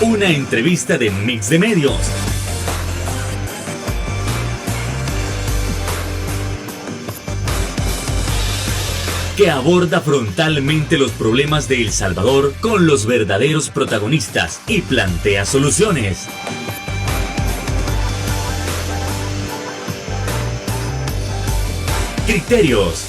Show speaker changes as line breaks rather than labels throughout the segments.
Una entrevista de Mix de Medios. Que aborda frontalmente los problemas de El Salvador con los verdaderos protagonistas y plantea soluciones. Criterios.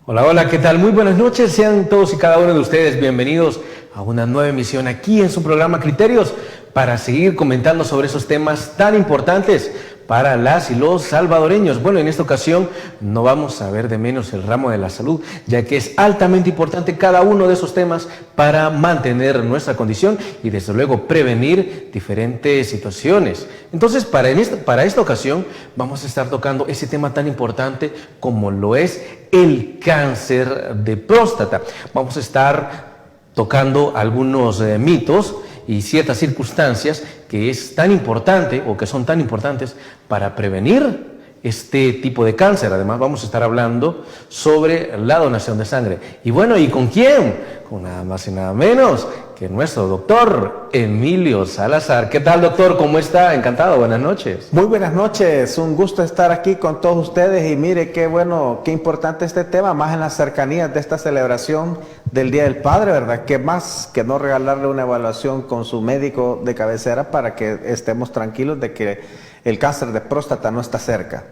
Hola, hola, ¿qué tal? Muy buenas noches, sean todos y cada uno de ustedes bienvenidos a una nueva emisión aquí en su programa Criterios para seguir comentando sobre esos temas tan importantes para las y los salvadoreños. Bueno, en esta ocasión no vamos a ver de menos el ramo de la salud, ya que es altamente importante cada uno de esos temas para mantener nuestra condición y desde luego prevenir diferentes situaciones. Entonces, para esta ocasión vamos a estar tocando ese tema tan importante como lo es el cáncer de próstata. Vamos a estar tocando algunos mitos y ciertas circunstancias que es tan importante o que son tan importantes para prevenir este tipo de cáncer. Además vamos a estar hablando sobre la donación de sangre. Y bueno, ¿y con quién? Con nada más y nada menos que nuestro doctor Emilio Salazar. ¿Qué tal, doctor? ¿Cómo está? Encantado, buenas noches.
Muy buenas noches, un gusto estar aquí con todos ustedes y mire qué bueno, qué importante este tema, más en las cercanías de esta celebración del Día del Padre, ¿verdad? ¿Qué más que no regalarle una evaluación con su médico de cabecera para que estemos tranquilos de que el cáncer de próstata no está cerca?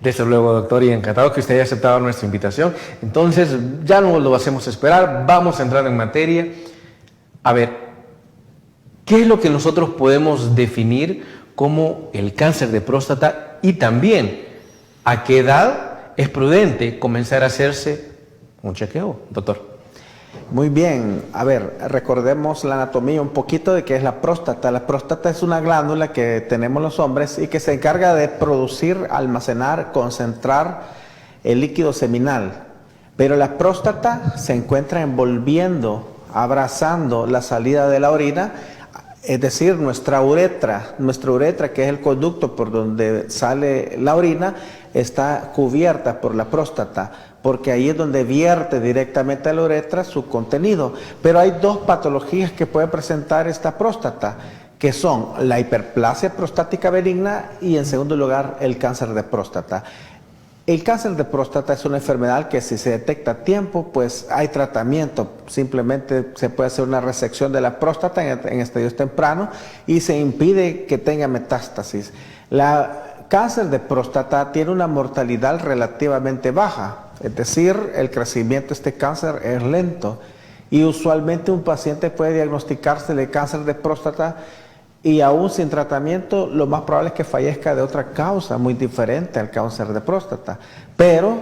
Desde luego, doctor, y encantado que usted haya aceptado nuestra invitación. Entonces, ya no lo hacemos esperar, vamos a entrar en materia. A ver, ¿qué es lo que nosotros podemos definir como el cáncer de próstata y también a qué edad es prudente comenzar a hacerse un chequeo, doctor?
Muy bien, a ver, recordemos la anatomía un poquito de qué es la próstata. La próstata es una glándula que tenemos los hombres y que se encarga de producir, almacenar, concentrar el líquido seminal. Pero la próstata se encuentra envolviendo, abrazando la salida de la orina, es decir, nuestra uretra, que es el conducto por donde sale la orina, está cubierta por la próstata, porque ahí es donde vierte directamente a la uretra su contenido. Pero hay dos patologías que puede presentar esta próstata, que son la hiperplasia prostática benigna y en segundo lugar el cáncer de próstata. El cáncer de próstata es una enfermedad que si se detecta a tiempo, pues hay tratamiento. Simplemente se puede hacer una resección de la próstata en estadios tempranos y se impide que tenga metástasis. La cáncer de próstata tiene una mortalidad relativamente baja, es decir, el crecimiento de este cáncer es lento y usualmente un paciente puede diagnosticarse de cáncer de próstata y aún sin tratamiento lo más probable es que fallezca de otra causa muy diferente al cáncer de próstata. Pero,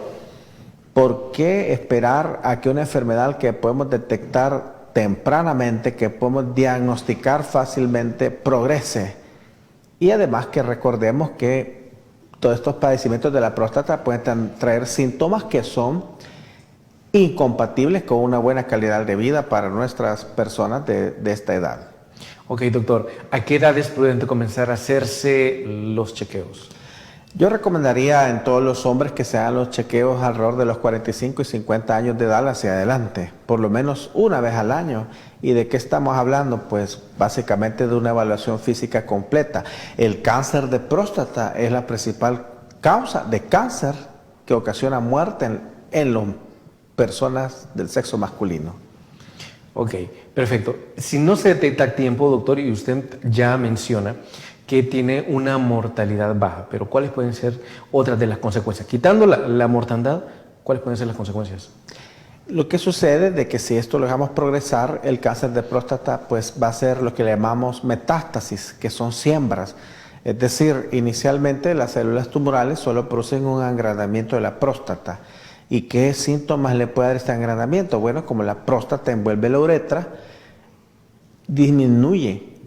¿por qué esperar a que una enfermedad que podemos detectar tempranamente, que podemos diagnosticar fácilmente, progrese? Y además que recordemos que todos estos padecimientos de la próstata pueden traer síntomas que son incompatibles con una buena calidad de vida para nuestras personas de esta edad.
Ok, doctor, ¿a qué edad es prudente comenzar a hacerse los chequeos?
Yo recomendaría en todos los hombres que se hagan los chequeos alrededor de los 45 y 50 años de edad hacia adelante, por lo menos una vez al año. ¿Y de qué estamos hablando? Pues básicamente de una evaluación física completa. El cáncer de próstata es la principal causa de cáncer que ocasiona muerte en las personas del sexo masculino.
Ok, perfecto. Si no se detecta a tiempo, doctor, y usted ya menciona que tiene una mortalidad baja, pero ¿cuáles pueden ser otras de las consecuencias? Quitando la mortandad, ¿cuáles pueden ser las consecuencias?
Lo que sucede es de que si esto lo dejamos progresar, el cáncer de próstata pues va a ser lo que le llamamos metástasis, que son siembras. Es decir, inicialmente las células tumorales solo producen un agrandamiento de la próstata. ¿Y qué síntomas le puede dar este agrandamiento? Bueno, como la próstata envuelve la uretra, disminuye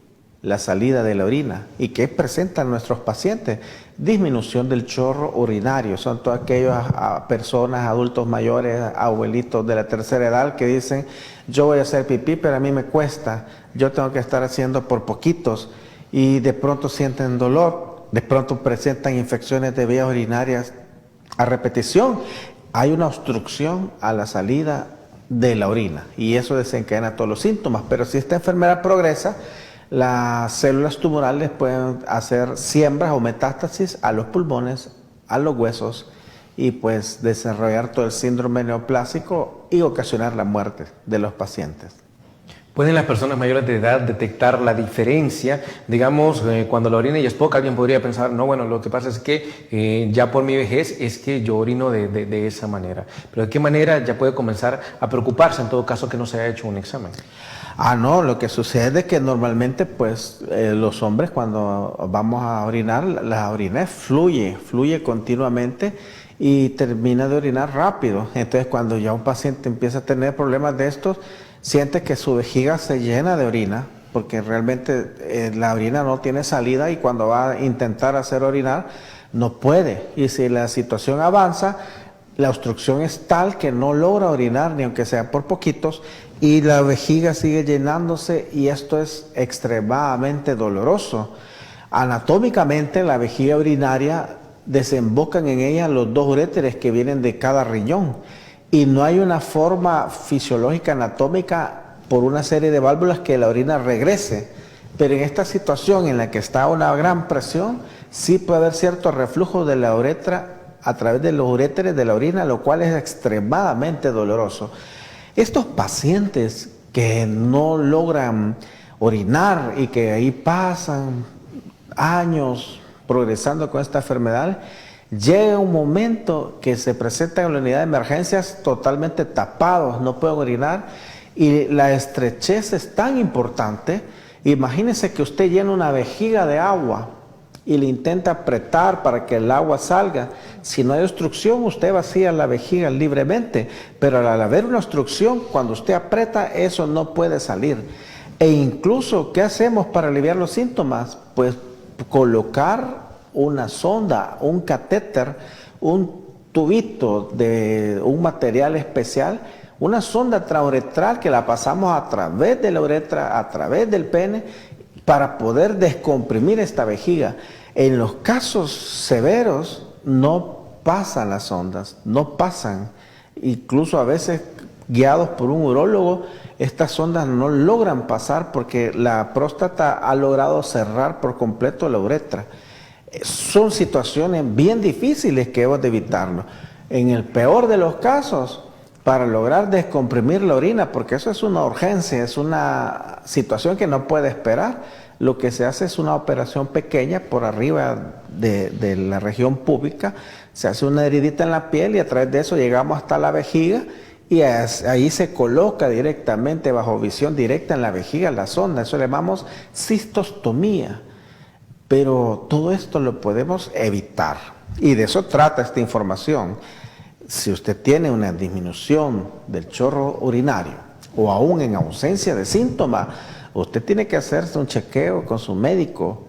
la salida de la orina. ¿Y qué presentan nuestros pacientes? Disminución del chorro urinario. Son todas aquellas personas, adultos mayores, abuelitos de la tercera edad que dicen, yo voy a hacer pipí, pero a mí me cuesta, yo tengo que estar haciendo por poquitos, y de pronto sienten dolor, de pronto presentan infecciones de vías urinarias a repetición. Hay una obstrucción a la salida de la orina y eso desencadena todos los síntomas. Pero si esta enfermedad progresa, las células tumorales pueden hacer siembras o metástasis a los pulmones, a los huesos y pues desarrollar todo el síndrome neoplásico y ocasionar la muerte de los pacientes.
¿Pueden las personas mayores de edad detectar la diferencia? Digamos, cuando la orina ya es poca, alguien podría pensar, no, bueno, lo que pasa es que ya por mi vejez es que yo orino de esa manera. Pero ¿de qué manera ya puede comenzar a preocuparse en todo caso que no se haya hecho un examen?
No, lo que sucede es que normalmente pues los hombres cuando vamos a orinar, la orina fluye continuamente y termina de orinar rápido. Entonces cuando ya un paciente empieza a tener problemas de estos, siente que su vejiga se llena de orina, porque realmente la orina no tiene salida y cuando va a intentar hacer orinar, no puede. Y si la situación avanza, la obstrucción es tal que no logra orinar, ni aunque sea por poquitos, y la vejiga sigue llenándose y esto es extremadamente doloroso. Anatómicamente, la vejiga urinaria desembocan en ella los 2 uréteres que vienen de cada riñón. Y no hay una forma fisiológica anatómica por una serie de válvulas que la orina regrese. Pero en esta situación en la que está una gran presión, sí puede haber cierto reflujo de la uretra a través de los uréteres de la orina, lo cual es extremadamente doloroso. Estos pacientes que no logran orinar y que ahí pasan años progresando con esta enfermedad, llega un momento que se presentan en la unidad de emergencias totalmente tapados, no pueden orinar y la estrechez es tan importante. Imagínese que usted llena una vejiga de agua y le intenta apretar para que el agua salga. Si no hay obstrucción, usted vacía la vejiga libremente, pero al haber una obstrucción, cuando usted aprieta, eso no puede salir. E incluso, ¿qué hacemos para aliviar los síntomas? Pues colocar una sonda, un catéter, un tubito de un material especial, una sonda transuretral que la pasamos a través de la uretra, a través del pene, para poder descomprimir esta vejiga. En los casos severos no pasan las sondas, no pasan. Incluso a veces guiados por un urólogo, estas sondas no logran pasar porque la próstata ha logrado cerrar por completo la uretra. Son situaciones bien difíciles que hemos de evitarlo. En el peor de los casos, para lograr descomprimir la orina, porque eso es una urgencia, es una situación que no puede esperar, lo que se hace es una operación pequeña por arriba de la región púbica, se hace una heridita en la piel y a través de eso llegamos hasta la vejiga y ahí se coloca directamente bajo visión directa en la vejiga la sonda, eso le llamamos cistostomía. Pero todo esto lo podemos evitar y de eso trata esta información. Si usted tiene una disminución del chorro urinario o aún en ausencia de síntomas, usted tiene que hacerse un chequeo con su médico,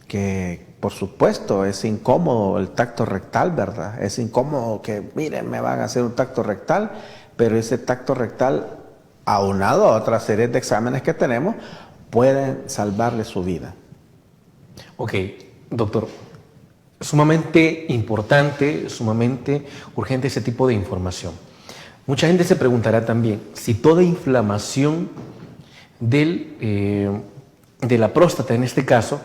que por supuesto es incómodo el tacto rectal, ¿verdad? Es incómodo que, miren, me van a hacer un tacto rectal, pero ese tacto rectal, aunado a otra serie de exámenes que tenemos, pueden salvarle su vida.
Ok, doctor, sumamente importante, sumamente urgente ese tipo de información. Mucha gente se preguntará también si toda inflamación de la próstata, en este caso,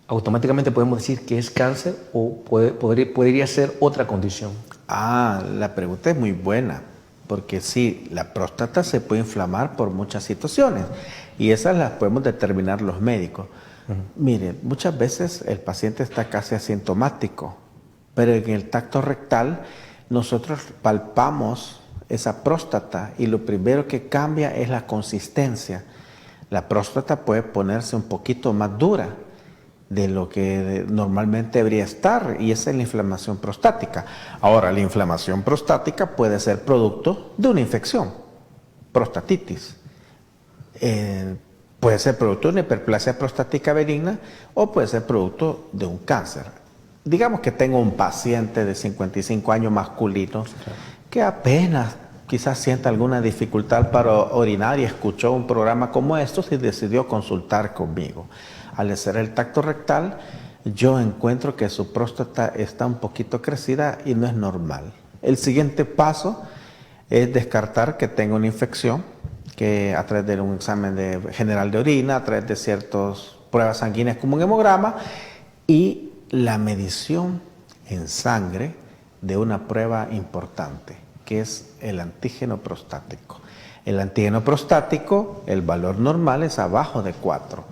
automáticamente podemos decir que es cáncer o podría ser otra condición.
La pregunta es muy buena, porque sí, la próstata se puede inflamar por muchas situaciones y esas las podemos determinar los médicos. Miren, muchas veces el paciente está casi asintomático, pero en el tacto rectal nosotros palpamos esa próstata y lo primero que cambia es la consistencia. La próstata puede ponerse un poquito más dura de lo que normalmente debería estar y esa es la inflamación prostática. Ahora, la inflamación prostática puede ser producto de una infección, prostatitis. Puede ser producto de una hiperplasia prostática benigna o puede ser producto de un cáncer. Digamos que tengo un paciente de 55 años masculino que apenas quizás sienta alguna dificultad para orinar y escuchó un programa como estos y decidió consultar conmigo. Al hacer el tacto rectal, yo encuentro que su próstata está un poquito crecida y no es normal. El siguiente paso es descartar que tenga una infección, que a través de un examen general de orina, a través de ciertas pruebas sanguíneas como un hemograma, y la medición en sangre de una prueba importante, que es el antígeno prostático. El antígeno prostático, el valor normal es abajo de 4.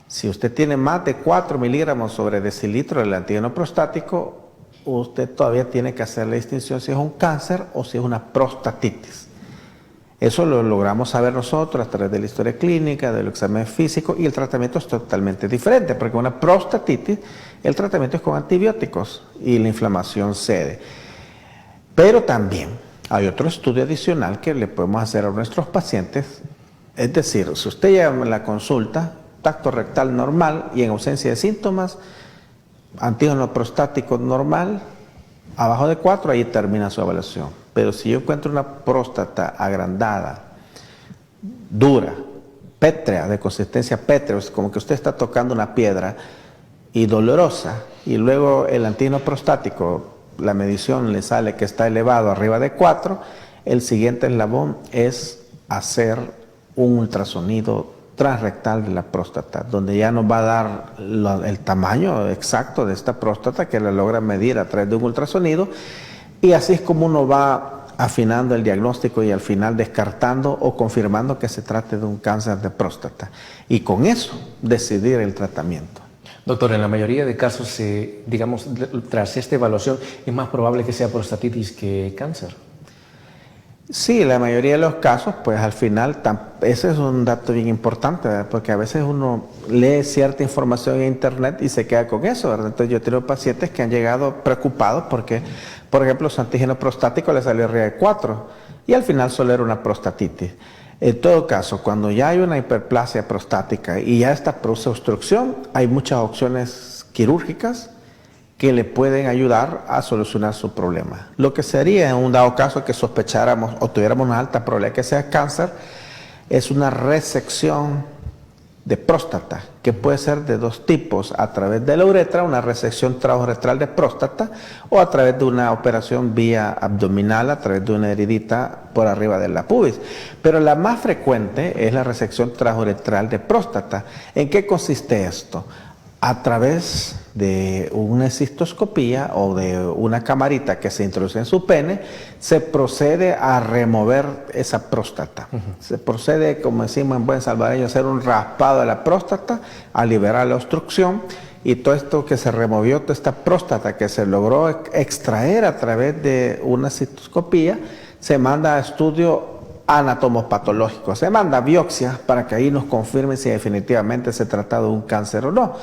Si usted tiene más de 4 miligramos sobre decilitro del antígeno prostático, usted todavía tiene que hacer la distinción si es un cáncer o si es una prostatitis. Eso lo logramos saber nosotros a través de la historia clínica, del examen físico, y el tratamiento es totalmente diferente, porque una prostatitis, el tratamiento es con antibióticos y la inflamación cede. Pero también hay otro estudio adicional que le podemos hacer a nuestros pacientes, es decir, si usted llega a la consulta, tacto rectal normal y en ausencia de síntomas, antígeno prostático normal, abajo de 4, ahí termina su evaluación. Pero si yo encuentro una próstata agrandada, dura, pétrea, de consistencia pétrea, como que usted está tocando una piedra, y dolorosa, y luego el antígeno prostático, la medición le sale que está elevado arriba de 4, el siguiente eslabón es hacer un ultrasonido transrectal de la próstata, donde ya nos va a dar el tamaño exacto de esta próstata, que la logra medir a través de un ultrasonido, y así es como uno va afinando el diagnóstico y al final descartando o confirmando que se trate de un cáncer de próstata, y con eso decidir el tratamiento.
Doctor, en la mayoría de casos, digamos, tras esta evaluación, es más probable que sea prostatitis que cáncer.
Sí, la mayoría de los casos, pues al final, ese es un dato bien importante, ¿verdad? Porque a veces uno lee cierta información en internet y se queda con eso, ¿verdad? Entonces yo tengo pacientes que han llegado preocupados porque, por ejemplo, su antígeno prostático le salió arriba de 4 y al final solo era una prostatitis. En todo caso, cuando ya hay una hiperplasia prostática y ya esta produce obstrucción, hay muchas opciones quirúrgicas que le pueden ayudar a solucionar su problema. Lo que sería en un dado caso que sospecháramos o tuviéramos una alta probabilidad que sea cáncer, es una resección de próstata, que puede ser de dos tipos: a través de la uretra, una resección trasoretral de próstata, o a través de una operación vía abdominal, a través de una heridita por arriba de la pubis. Pero la más frecuente es la resección trasoretral de próstata. ¿En qué consiste esto? A través de una cistoscopía o de una camarita que se introduce en su pene, se procede a remover esa próstata. Se procede, como decimos en buen salvadoreño, a hacer un raspado de la próstata, a liberar la obstrucción, y todo esto que se removió, toda esta próstata que se logró extraer a través de una cistoscopía, se manda a estudio anatomopatológico, se manda a biopsia para que ahí nos confirme si definitivamente se trata de un cáncer o no.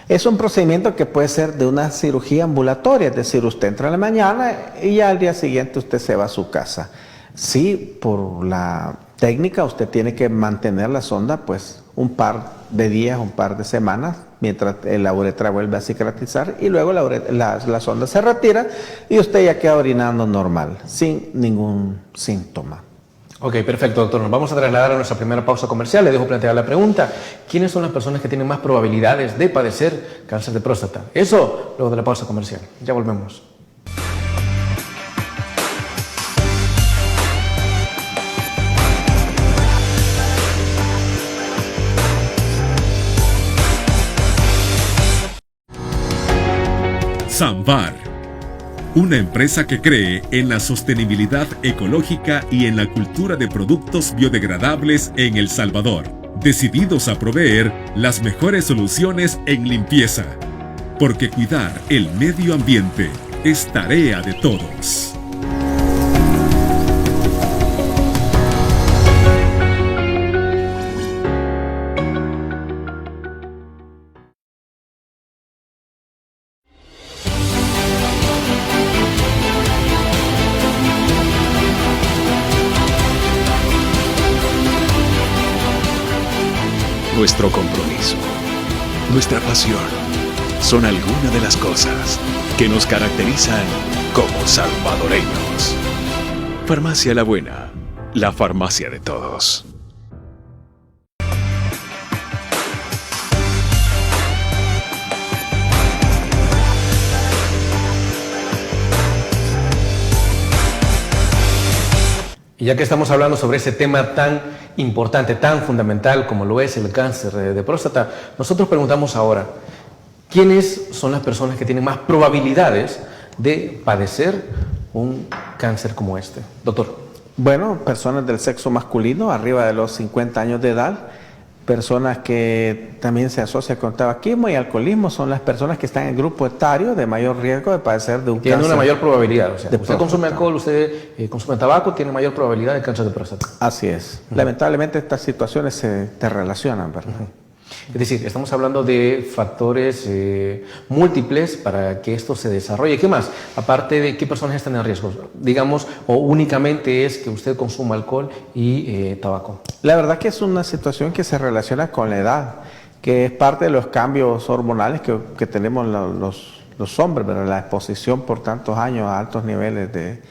Es un procedimiento que puede ser de una cirugía ambulatoria, es decir, usted entra en la mañana y ya al día siguiente usted se va a su casa. Sí, por la técnica usted tiene que mantener la sonda pues un par de días, un par de semanas, mientras la uretra vuelve a cicatrizar, y luego la sonda se retira y usted ya queda orinando normal, sin ningún síntoma.
Ok, perfecto, doctor. Nos vamos a trasladar a nuestra primera pausa comercial. Le dejo plantear la pregunta: ¿quiénes son las personas que tienen más probabilidades de padecer cáncer de próstata? Eso luego de la pausa comercial. Ya volvemos.
Samvar, una empresa que cree en la sostenibilidad ecológica y en la cultura de productos biodegradables en El Salvador, decididos a proveer las mejores soluciones en limpieza, porque cuidar el medio ambiente es tarea de todos.
Nuestro compromiso, nuestra pasión, son algunas de las cosas que nos caracterizan como salvadoreños. Farmacia La Buena, la farmacia de todos.
Ya que estamos hablando sobre ese tema tan importante, tan fundamental como lo es el cáncer de próstata, nosotros preguntamos ahora, ¿quiénes son las personas que tienen más probabilidades de padecer un cáncer como este? Doctor.
Bueno, personas del sexo masculino arriba de los 50 años de edad, personas que también se asocian con tabaquismo y alcoholismo, son las personas que están en el grupo etario de mayor riesgo de padecer de un cáncer.
Tiene una mayor probabilidad, o sea, usted
próstata.
consume alcohol, usted consume tabaco, tiene mayor probabilidad de cáncer de próstata.
Así es. Lamentablemente estas situaciones se relacionan, ¿verdad?
Es decir, estamos hablando de factores múltiples para que esto se desarrolle. ¿Qué más? Aparte de qué personas están en riesgo, digamos, o únicamente es que usted consuma alcohol y tabaco.
La verdad que es una situación que se relaciona con la edad, que es parte de los cambios hormonales que tenemos los hombres, ¿verdad? La exposición por tantos años a altos niveles de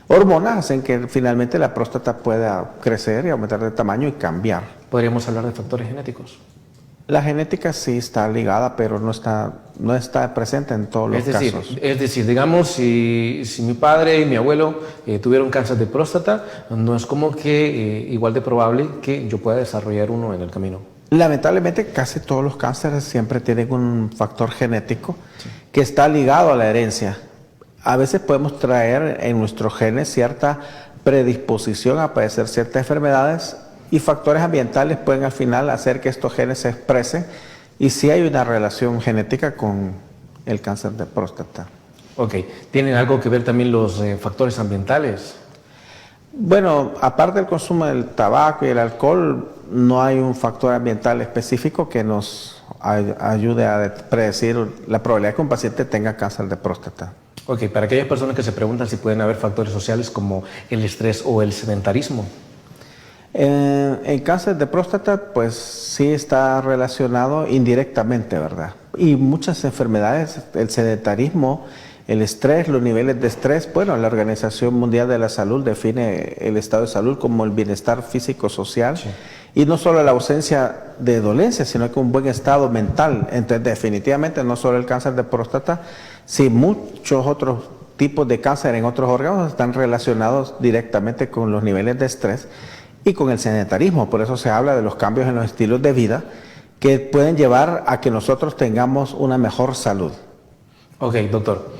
hormonas hacen que finalmente la próstata pueda crecer y aumentar de tamaño y cambiar.
¿Podríamos hablar de factores genéticos?
La genética sí está ligada, pero no está presente en todos los casos.
Es decir, digamos, si mi padre y mi abuelo tuvieron cáncer de próstata, no es como que igual de probable que yo pueda desarrollar uno en el camino.
Lamentablemente, casi todos los cánceres siempre tienen un factor genético que está ligado a la herencia. A veces podemos traer en nuestros genes cierta predisposición a padecer ciertas enfermedades, y factores ambientales pueden al final hacer que estos genes se expresen, y sí hay una relación genética con el cáncer de próstata.
Ok, ¿tienen algo que ver también los factores ambientales?
Bueno, aparte del consumo del tabaco y el alcohol, no hay un factor ambiental específico que nos ayude a predecir la probabilidad de que un paciente tenga cáncer de próstata.
Ok, para aquellas personas que se preguntan si pueden haber factores sociales como el estrés o el sedentarismo.
El cáncer de próstata, pues sí está relacionado indirectamente, ¿verdad? Y muchas enfermedades, el sedentarismo, el estrés, los niveles de estrés, bueno, la Organización Mundial de la Salud define el estado de salud como el bienestar físico-social, sí. Y no solo la ausencia de dolencia, sino que un buen estado mental. Entonces, definitivamente, no solo el cáncer de próstata, sí muchos otros tipos de cáncer en otros órganos están relacionados directamente con los niveles de estrés y con el sedentarismo. Por eso se habla de los cambios en los estilos de vida que pueden llevar a que nosotros tengamos una mejor salud.
Ok, doctor.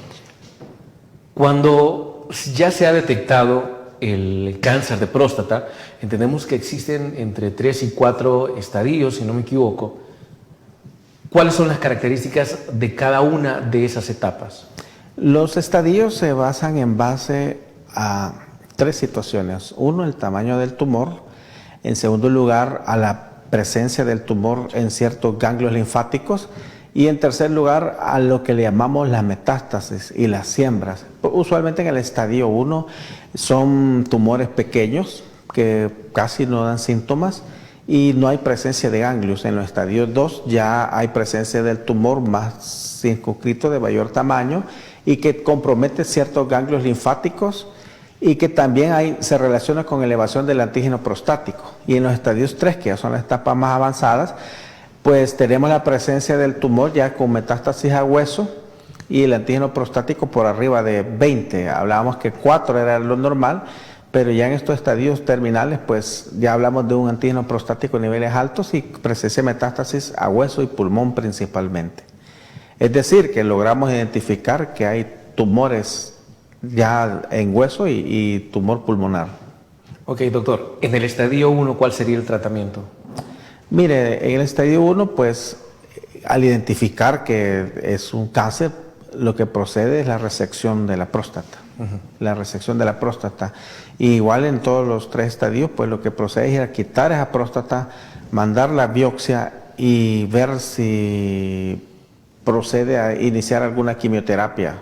Cuando ya se ha detectado el cáncer de próstata, entendemos que existen entre 3 y 4 estadios, si no me equivoco. ¿Cuáles son las características de cada una de esas etapas?
Los estadios se basan en base a 3 situaciones. Uno, el tamaño del tumor. En segundo lugar, a la presencia del tumor en ciertos ganglios linfáticos. Y en tercer lugar, a lo que le llamamos la metástasis y las siembras. Usualmente en el estadio 1 son tumores pequeños que casi no dan síntomas y no hay presencia de ganglios. En los estadios 2 ya hay presencia del tumor más circunscrito de mayor tamaño y que compromete ciertos ganglios linfáticos y que también se relaciona con elevación del antígeno prostático. Y en los estadios 3, que ya son las etapas más avanzadas, pues tenemos la presencia del tumor ya con metástasis a hueso y el antígeno prostático por arriba de 20. Hablábamos que 4 era lo normal, pero ya en estos estadios terminales pues ya hablamos de un antígeno prostático en niveles altos y presencia de metástasis a hueso y pulmón principalmente. Es decir, que logramos identificar que hay tumores ya en hueso y tumor pulmonar.
Ok, doctor, en el estadio 1, ¿cuál sería el tratamiento?
Mire, en el estadio 1, pues, al identificar que es un cáncer, lo que procede es la resección de la próstata. La resección de la próstata. Y igual en todos los 3 estadios, pues lo que procede es a quitar esa próstata, mandar la biopsia y ver si procede a iniciar alguna quimioterapia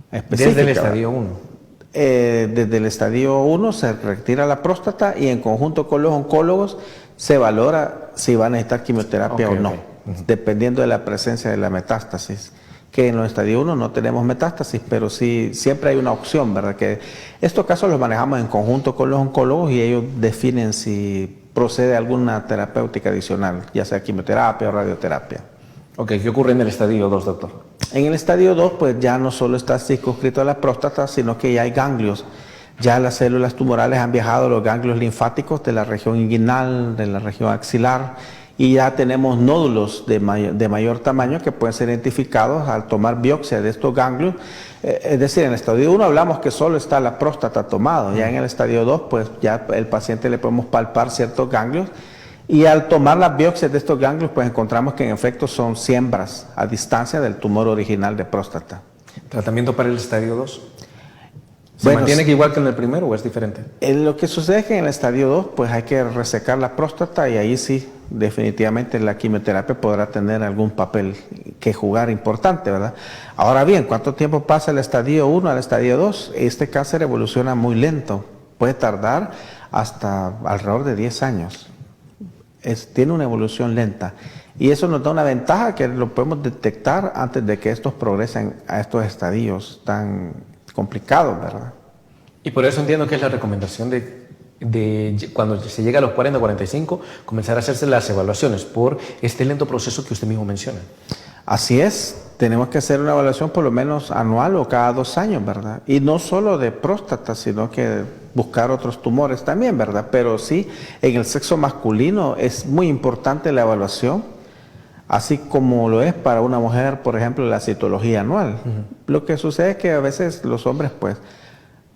específica.
Desde el estadio 1.
Desde el estadio 1 se retira la próstata y en conjunto con los oncólogos se valora si va a necesitar quimioterapia o no, dependiendo de la presencia de la metástasis. Que en los estadios 1 no tenemos metástasis, pero sí siempre hay una opción, ¿verdad? Que estos casos los manejamos en conjunto con los oncólogos y ellos definen si procede alguna terapéutica adicional, ya sea quimioterapia o radioterapia.
Ok, ¿qué ocurre en el estadio 2, doctor?
En el estadio 2, pues ya no solo está circunscrito a la próstata, sino que ya hay ganglios Ya las células tumorales han viajado a los ganglios linfáticos de la región inguinal, de la región axilar, y ya tenemos nódulos de mayor tamaño que pueden ser identificados al tomar biopsia de estos ganglios. Es decir, en el estadio 1 hablamos que solo está la próstata tomado, ya en el estadio 2 pues ya el paciente le podemos palpar ciertos ganglios, y al tomar las biopsias de estos ganglios pues encontramos que en efecto son siembras a distancia del tumor original de próstata.
¿Tratamiento para el estadio 2? ¿Se
Bueno,
mantiene que igual que en el primero o es diferente?
Lo que sucede es que en el estadio 2 pues hay que resecar la próstata, y ahí sí definitivamente la quimioterapia podrá tener algún papel que jugar importante, ¿verdad? Ahora bien, ¿cuánto tiempo pasa del estadio 1 al estadio 2? Este cáncer evoluciona muy lento, puede tardar hasta alrededor de 10 años. Tiene una evolución lenta, y eso nos da una ventaja que lo podemos detectar antes de que estos progresen a estos estadios tan complicados, ¿verdad?
Y por eso entiendo que es la recomendación de cuando se llega a los 40, 45, comenzar a hacerse las evaluaciones por este lento proceso que usted mismo menciona.
Así es, tenemos que hacer una evaluación por lo menos anual o cada 2 años, ¿verdad? Y no solo de próstata, sino que buscar otros tumores también, ¿verdad? Pero sí, en el sexo masculino es muy importante la evaluación, así como lo es para una mujer, por ejemplo, la citología anual. Lo que sucede es que a veces los hombres, pues,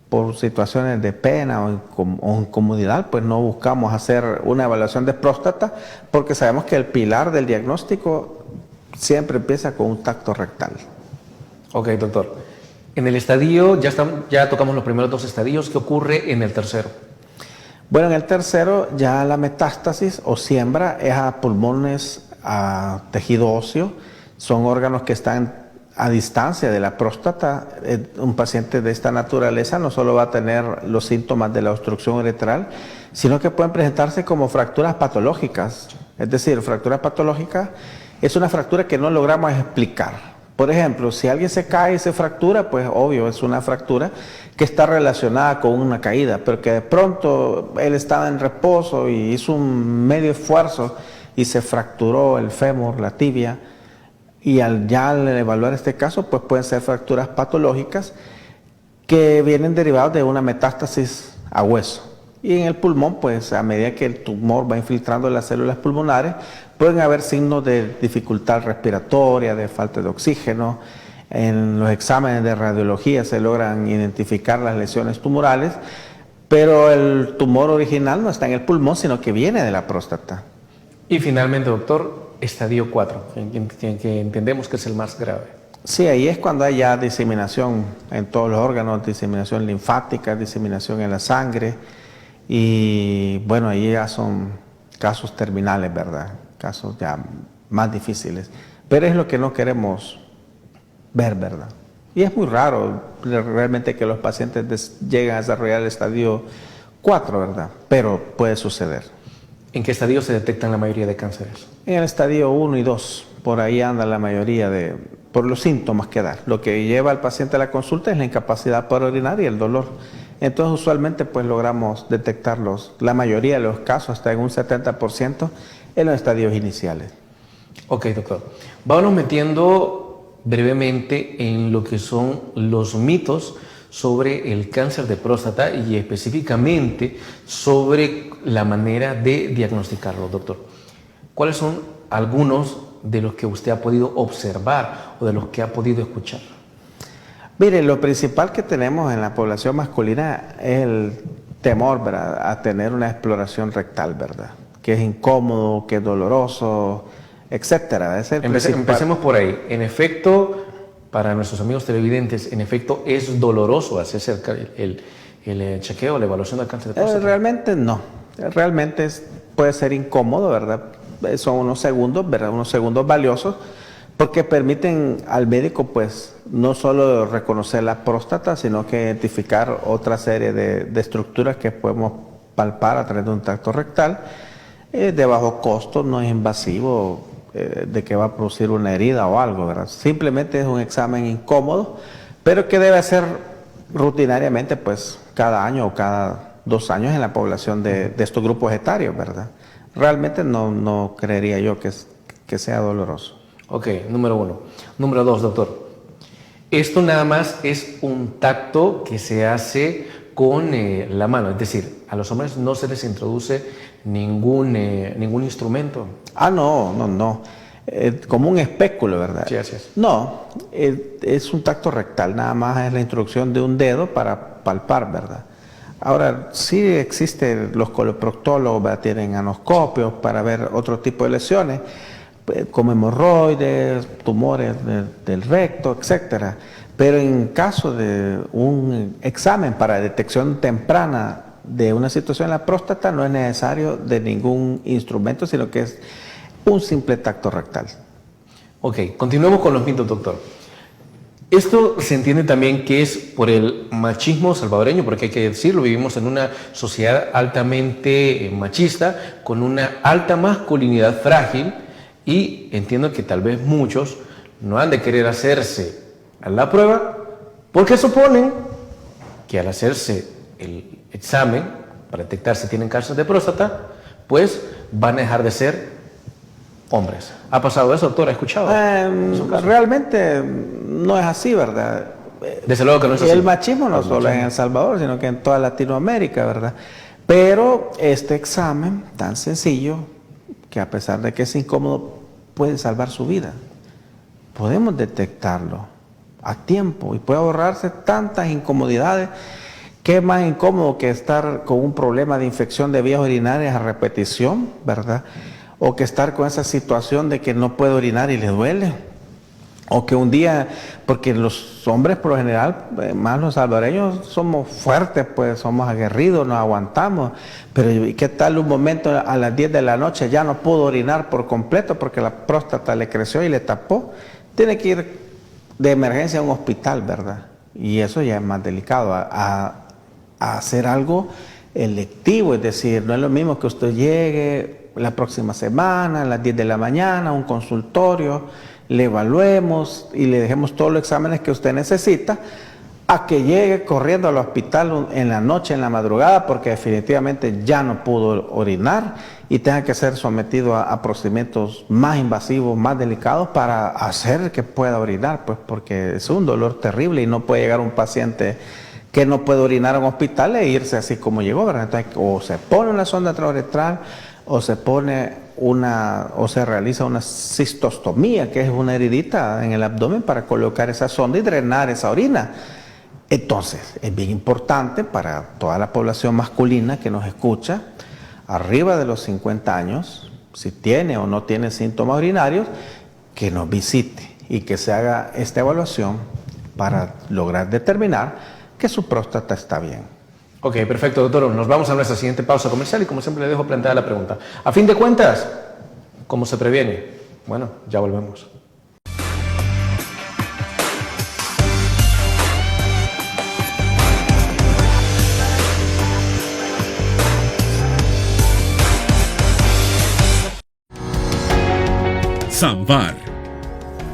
por situaciones de pena o incomodidad, pues no buscamos hacer una evaluación de próstata, porque sabemos que el pilar del diagnóstico siempre empieza con un tacto rectal.
Ok, doctor. En el estadio, ya tocamos los primeros 2 estadios. ¿Qué ocurre en el tercero?
Bueno, en el tercero ya la metástasis o siembra es a pulmones, a tejido óseo. Son órganos que están a distancia de la próstata. Un paciente de esta naturaleza no solo va a tener los síntomas de la obstrucción uretral, sino que pueden presentarse como fracturas patológicas. Es decir, fractura patológica es una fractura que no logramos explicar. Por ejemplo, si alguien se cae y se fractura, pues obvio, es una fractura que está relacionada con una caída, pero que de pronto él estaba en reposo y hizo un medio esfuerzo y se fracturó el fémur, la tibia, y al evaluar este caso, pues pueden ser fracturas patológicas que vienen derivadas de una metástasis a hueso. Y en el pulmón, pues a medida que el tumor va infiltrando las células pulmonares, pueden haber signos de dificultad respiratoria, de falta de oxígeno. En los exámenes de radiología se logran identificar las lesiones tumorales, pero el tumor original no está en el pulmón, sino que viene de la próstata.
Y finalmente, doctor, estadio 4, que entendemos que es el más grave.
Sí, ahí es cuando hay ya diseminación en todos los órganos, diseminación linfática, diseminación en la sangre, y bueno, ahí ya son casos terminales, ¿verdad? Casos ya más difíciles, pero es lo que no queremos ver, ¿verdad? Y es muy raro realmente que los pacientes lleguen a desarrollar el estadio 4, ¿verdad? Pero puede suceder.
¿En qué estadio se detectan la mayoría de cánceres?
En el estadio 1 y 2, por ahí anda la mayoría por los síntomas que da. Lo que lleva al paciente a la consulta es la incapacidad para orinar y el dolor. Entonces usualmente pues logramos detectarlos, la mayoría de los casos, hasta en un 70% en los estadios iniciales.
Ok, doctor. Vámonos metiendo brevemente en lo que son los mitos sobre el cáncer de próstata y específicamente sobre la manera de diagnosticarlo, doctor. ¿Cuáles son algunos de los que usted ha podido observar o de los que ha podido escuchar?
Mire, lo principal que tenemos en la población masculina es el temor, ¿verdad?, a tener una exploración rectal, ¿verdad?, que es incómodo, que es doloroso, etcétera.
Empecemos por ahí. En efecto, para nuestros amigos televidentes, en efecto, ¿es doloroso hacerse el chequeo, la evaluación del cáncer de próstata?
Realmente no. Realmente puede ser incómodo, ¿verdad? Son unos segundos, ¿verdad?, unos segundos valiosos, porque permiten al médico, pues, no solo reconocer la próstata, sino que identificar otra serie de estructuras que podemos palpar a través de un tracto rectal, de bajo costo, no es invasivo, de que va a producir una herida o algo, ¿verdad? Simplemente es un examen incómodo, pero que debe hacer rutinariamente, pues, cada año o cada 2 años en la población de estos grupos etarios, ¿verdad? Realmente no creería yo que sea doloroso.
Ok, número 1. Número 2, doctor. Esto nada más es un tacto que se hace con la mano, es decir, a los hombres no se les introduce ningún instrumento.
No. Como un espéculo, ¿verdad?
Sí, así es.
No, es un tacto rectal, nada más es la introducción de un dedo para palpar, ¿verdad? Ahora, sí existen los coloproctólogos, ¿verdad? Tienen anoscopios para ver otro tipo de lesiones, como hemorroides, tumores del recto, etcétera. Pero en caso de un examen para detección temprana de una situación en la próstata, no es necesario de ningún instrumento, sino que es un simple tacto rectal.
Ok, continuemos con los mitos, doctor. Esto se entiende también que es por el machismo salvadoreño, porque hay que decirlo, vivimos en una sociedad altamente machista, con una alta masculinidad frágil, y entiendo que tal vez muchos no han de querer hacerse la prueba porque suponen que al hacerse el examen para detectar si tienen cáncer de próstata, pues van a dejar de ser hombres. ¿Ha pasado eso, doctor? ¿Ha escuchado?
Realmente no es así, ¿verdad?
Desde luego que no es
y
así.
el machismo no solo en El Salvador, sino que en toda Latinoamérica, ¿verdad? Pero este examen tan sencillo, que a pesar de que es incómodo, puede salvar su vida. Podemos detectarlo a tiempo y puede ahorrarse tantas incomodidades. ¿Qué es más incómodo que estar con un problema de infección de vías urinarias a repetición, ¿verdad? O que estar con esa situación de que no puede orinar y le duele. O que un día, porque los hombres por lo general, más los salvadoreños, somos fuertes, pues somos aguerridos, nos aguantamos. Pero ¿y qué tal un momento a las 10 de la noche ya no pudo orinar por completo porque la próstata le creció y le tapó? Tiene que ir de emergencia a un hospital, ¿verdad? Y eso ya es más delicado, a hacer algo electivo, es decir, no es lo mismo que usted llegue la próxima semana a las 10 de la mañana a un consultorio, le evaluemos y le dejemos todos los exámenes que usted necesita, a que llegue corriendo al hospital en la noche, en la madrugada, porque definitivamente ya no pudo orinar y tenga que ser sometido a procedimientos más invasivos, más delicados para hacer que pueda orinar, pues porque es un dolor terrible y no puede llegar un paciente que no puede orinar a un hospital e irse así como llegó, ¿verdad? Entonces, o se pone una sonda transuretral o se realiza una cistostomía, que es una heridita en el abdomen para colocar esa sonda y drenar esa orina. Entonces, es bien importante para toda la población masculina que nos escucha, arriba de los 50 años, si tiene o no tiene síntomas urinarios, que nos visite y que se haga esta evaluación para lograr determinar que su próstata está bien.
Ok, perfecto, doctor. Nos vamos a nuestra siguiente pausa comercial y como siempre le dejo planteada la pregunta. A fin de cuentas, ¿cómo se previene? Bueno, ya volvemos.
Samvar,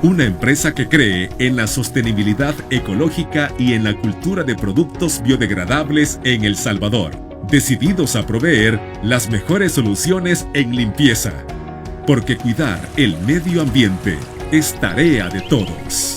una empresa que cree en la sostenibilidad ecológica y en la cultura de productos biodegradables en El Salvador, decididos a proveer las mejores soluciones en limpieza, porque cuidar el medio ambiente es tarea de todos.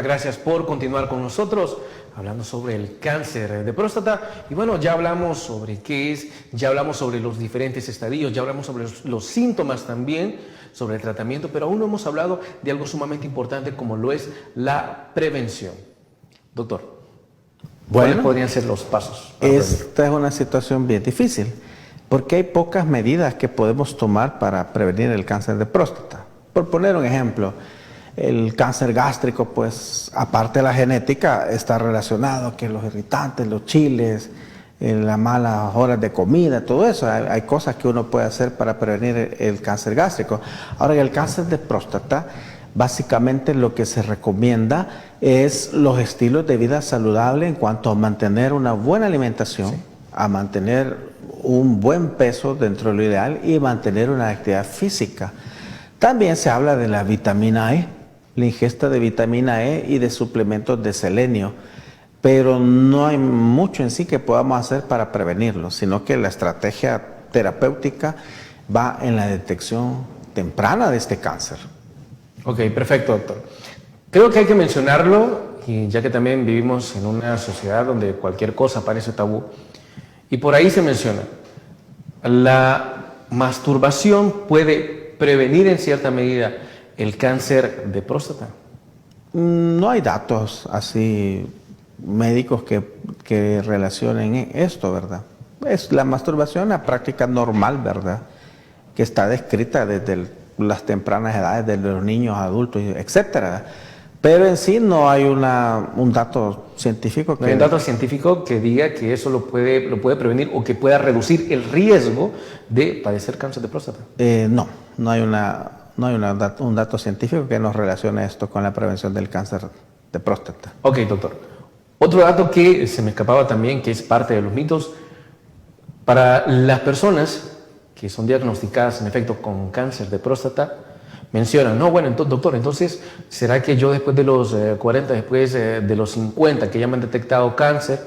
Gracias por continuar con nosotros hablando sobre el cáncer de próstata. Y bueno, ya hablamos sobre qué es, ya hablamos sobre los diferentes estadios, ya hablamos sobre los síntomas también, sobre el tratamiento, pero aún no hemos hablado de algo sumamente importante como lo es la prevención. Doctor, ¿cuáles podrían ser los pasos?
Esta es una situación bien difícil porque hay pocas medidas que podemos tomar para prevenir el cáncer de próstata. Por poner un ejemplo, el cáncer gástrico, pues aparte de la genética, está relacionado que los irritantes, los chiles, las malas horas de comida, todo eso. Hay cosas que uno puede hacer para prevenir el cáncer gástrico. Ahora, el cáncer de próstata, básicamente lo que se recomienda es los estilos de vida saludable en cuanto a mantener una buena alimentación, sí, a mantener un buen peso dentro de lo ideal y mantener una actividad física. También se habla de la vitamina E, la ingesta de vitamina E y de suplementos de selenio, pero no hay mucho en sí que podamos hacer para prevenirlo, sino que la estrategia terapéutica va en la detección temprana de este cáncer.
Ok, perfecto, doctor. Creo que hay que mencionarlo, y ya que también vivimos en una sociedad donde cualquier cosa parece tabú, y por ahí se menciona, la masturbación puede prevenir en cierta medida el cáncer de próstata.
No hay datos así médicos que relacionen esto, ¿verdad? Es la masturbación una práctica normal, ¿verdad? Que está descrita desde las tempranas edades de los niños, adultos, etcétera. Pero en sí no hay un dato científico que...
No hay un dato científico que diga que eso lo puede prevenir o que pueda reducir el riesgo de padecer cáncer de próstata.
No hay un dato científico que nos relacione esto con la prevención del cáncer de próstata.
Ok, doctor. Otro dato que se me escapaba también, que es parte de los mitos, para las personas que son diagnosticadas en efecto con cáncer de próstata, mencionan, no, bueno, entonces, doctor, entonces, ¿será que yo después de los 40, después de los 50, que ya me han detectado cáncer,